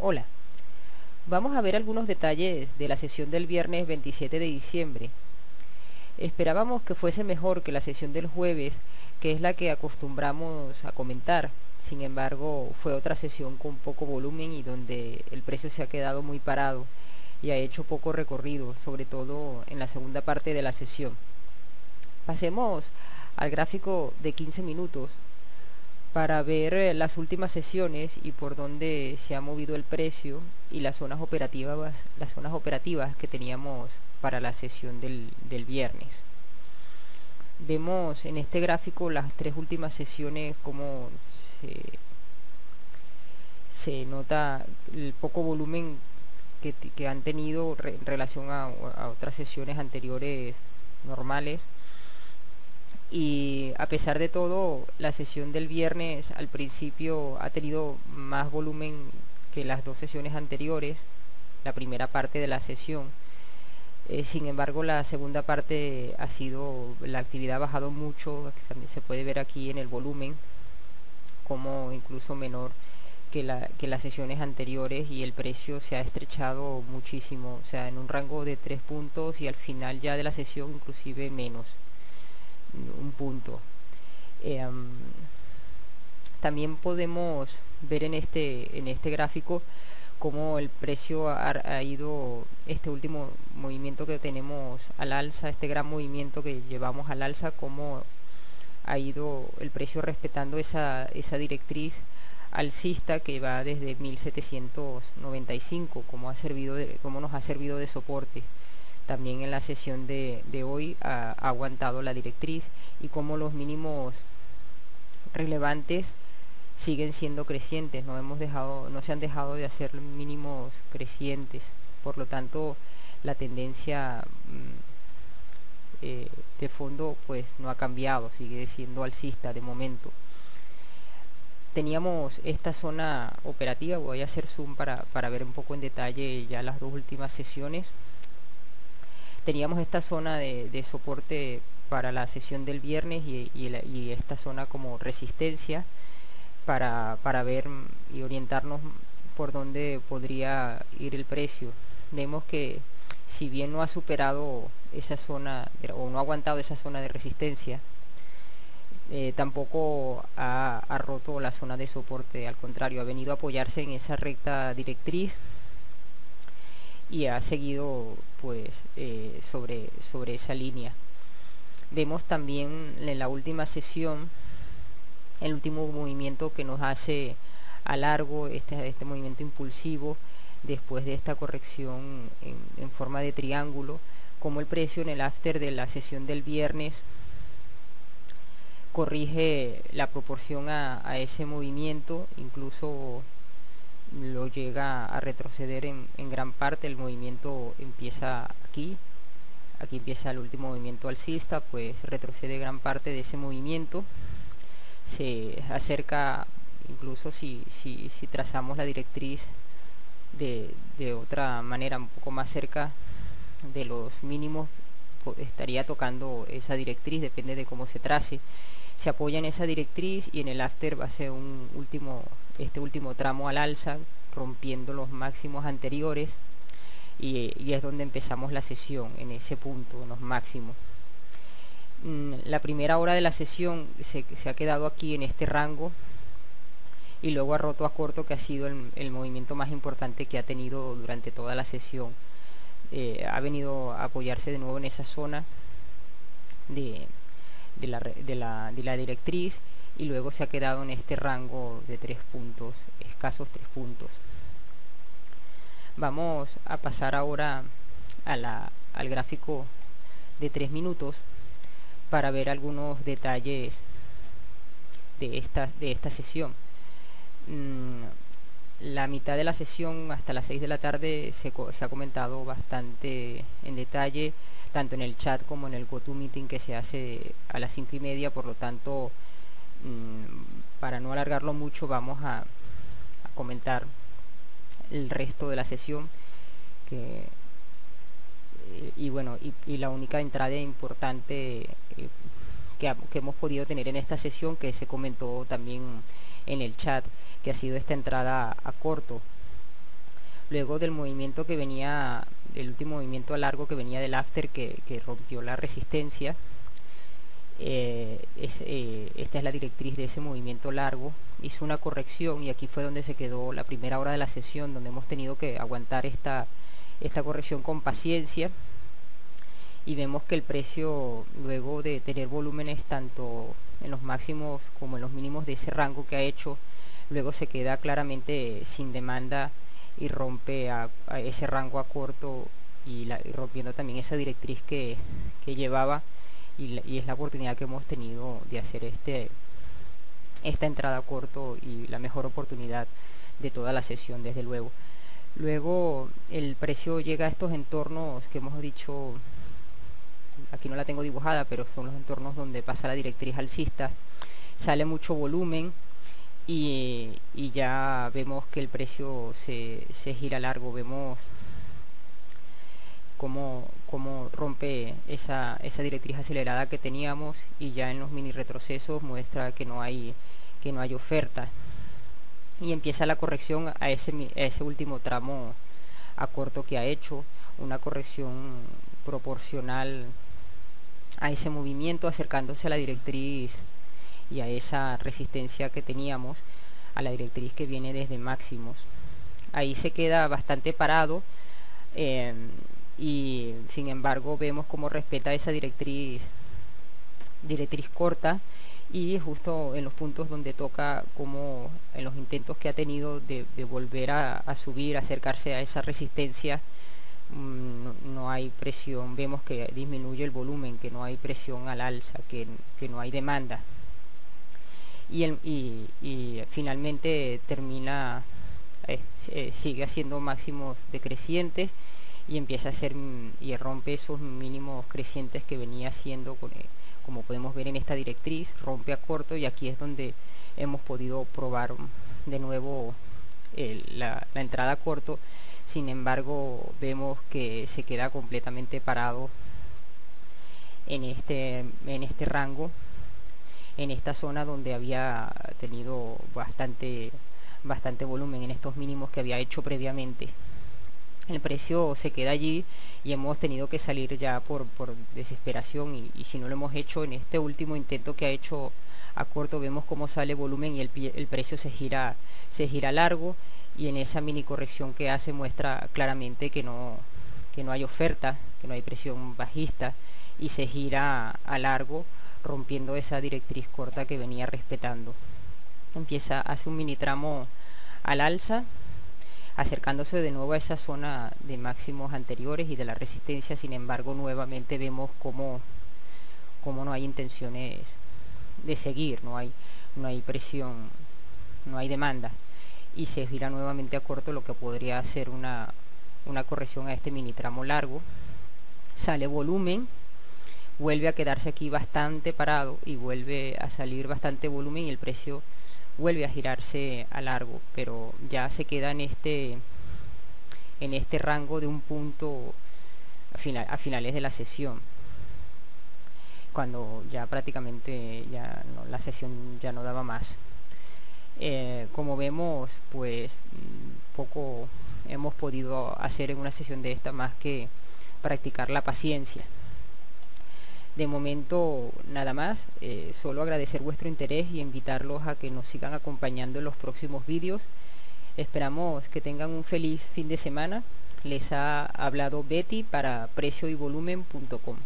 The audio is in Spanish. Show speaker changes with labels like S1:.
S1: Hola, vamos a ver algunos detalles de la sesión del viernes 27 de diciembre. Esperábamos que fuese mejor que la sesión del jueves, que es la que acostumbramos a comentar. Sin embargo, fue otra sesión con poco volumen y donde el precio se ha quedado muy parado y ha hecho poco recorrido, sobre todo en la segunda parte de la sesión. Pasemos al gráfico de 15 minutos para ver las últimas sesiones y por dónde se ha movido el precio y las zonas operativas que teníamos para la sesión del viernes. Vemos en este gráfico las tres últimas sesiones como se nota el poco volumen que han tenido en relación a otras sesiones anteriores normales. Y a pesar de todo, la sesión del viernes al principio ha tenido más volumen que las dos sesiones anteriores, la primera parte de la sesión. Sin embargo, la segunda parte la actividad ha bajado mucho. También se puede ver aquí en el volumen como incluso menor que las sesiones anteriores, y el precio se ha estrechado muchísimo, o sea, en un rango de 3 puntos y al final ya de la sesión inclusive menos un punto. Eh, También podemos ver en este gráfico cómo el precio ha ido, este último movimiento que tenemos al alza, este gran movimiento que llevamos al alza, cómo ha ido el precio respetando esa directriz alcista que va desde 1795, como nos ha servido de soporte. También en la sesión de hoy ha aguantado la directriz, y como los mínimos relevantes siguen siendo crecientes, no se han dejado de hacer mínimos crecientes. Por lo tanto, la tendencia de fondo pues no ha cambiado, sigue siendo alcista de momento. Teníamos esta zona operativa, voy a hacer zoom para ver un poco en detalle ya las dos últimas sesiones. Teníamos esta zona de soporte para la sesión del viernes y esta zona como resistencia para ver y orientarnos por dónde podría ir el precio. Vemos que si bien no ha superado esa zona o no ha aguantado esa zona de resistencia, tampoco ha roto la zona de soporte. Al contrario, ha venido a apoyarse en esa recta directriz y ha seguido pues sobre esa línea. Vemos también en la última sesión el último movimiento que nos hace a largo, este movimiento impulsivo después de esta corrección en forma de triángulo, como el precio en el after de la sesión del viernes corrige la proporción a ese movimiento, incluso lo llega a retroceder en gran parte. El movimiento empieza aquí empieza el último movimiento alcista, pues retrocede gran parte de ese movimiento, se acerca, incluso si trazamos la directriz de otra manera, un poco más cerca de los mínimos, estaría tocando esa directriz, depende de cómo se trace. Se apoya en esa directriz y en el after va a ser este último tramo al alza, rompiendo los máximos anteriores, y es donde empezamos la sesión, en ese punto, en los máximos. La primera hora de la sesión se ha quedado aquí en este rango, y luego ha roto a corto, que ha sido el movimiento más importante que ha tenido durante toda la sesión. Ha venido a apoyarse de nuevo en esa zona de la directriz, y luego se ha quedado en este rango de 3 puntos, escasos 3 puntos. Vamos a pasar ahora al gráfico de 3 minutos para ver algunos detalles de esta sesión. La mitad de la sesión hasta las 6 de la tarde se ha comentado bastante en detalle, tanto en el chat como en el GoToMeeting que se hace a las 5:30. Por lo tanto, para no alargarlo mucho, vamos a comentar el resto de la sesión, y la única entrada importante que hemos podido tener en esta sesión, que se comentó también en el chat, que ha sido esta entrada a corto luego del movimiento que venía, el último movimiento largo que venía del after que rompió la resistencia. Esta es la directriz de ese movimiento largo. Hizo una corrección y aquí fue donde se quedó la primera hora de la sesión, donde hemos tenido que aguantar esta corrección con paciencia, y vemos que el precio, luego de tener volúmenes tanto en los máximos como en los mínimos de ese rango que ha hecho, luego se queda claramente sin demanda y rompe a ese rango a corto, y rompiendo también esa directriz que llevaba, y es la oportunidad que hemos tenido de hacer esta entrada a corto, y la mejor oportunidad de toda la sesión, desde luego. Luego el precio llega a estos entornos que hemos dicho, aquí no la tengo dibujada, pero son los entornos donde pasa la directriz alcista, sale mucho volumen, y ya vemos que el precio se gira largo. Vemos cómo rompe esa directriz acelerada que teníamos, y ya en los mini retrocesos muestra que no hay oferta, y empieza la corrección a ese último tramo a corto que ha hecho, una corrección proporcional a ese movimiento, acercándose a la directriz y a esa resistencia que teníamos, a la directriz que viene desde máximos. Ahí se queda bastante parado, y sin embargo vemos cómo respeta esa directriz corta, y justo en los puntos donde toca, como en los intentos que ha tenido de volver a subir, acercarse a esa resistencia, no hay presión. Vemos que disminuye el volumen, que no hay presión al alza, que no hay demanda, y finalmente termina, sigue haciendo máximos decrecientes, y empieza a hacer y rompe esos mínimos crecientes que venía haciendo, como podemos ver en esta directriz, rompe a corto, y aquí es donde hemos podido probar de nuevo la entrada a corto. Sin embargo, vemos que se queda completamente parado en este rango, en esta zona donde había tenido bastante volumen, en estos mínimos que había hecho previamente. El precio se queda allí, y hemos tenido que salir ya por desesperación, y si no lo hemos hecho en este último intento que ha hecho a corto, vemos cómo sale volumen, y el precio se gira largo, y en esa mini corrección que hace muestra claramente que no hay oferta, que no hay presión bajista, y se gira a largo, rompiendo esa directriz corta que venía respetando. Hace un mini tramo al alza, acercándose de nuevo a esa zona de máximos anteriores y de la resistencia. Sin embargo, nuevamente vemos cómo no hay intenciones de seguir, no hay presión, no hay demanda, y se gira nuevamente a corto, lo que podría ser una corrección a este mini tramo largo. Sale volumen, vuelve a quedarse aquí bastante parado, y vuelve a salir bastante volumen, y el precio vuelve a girarse a largo, pero ya se queda en este rango de un punto a finales de la sesión, cuando ya prácticamente la sesión ya no daba más. Como vemos, pues poco hemos podido hacer en una sesión de esta, más que practicar la paciencia. De momento nada más, solo agradecer vuestro interés y invitarlos a que nos sigan acompañando en los próximos vídeos. Esperamos que tengan un feliz fin de semana. Les ha hablado Betty para precioyvolumen.com.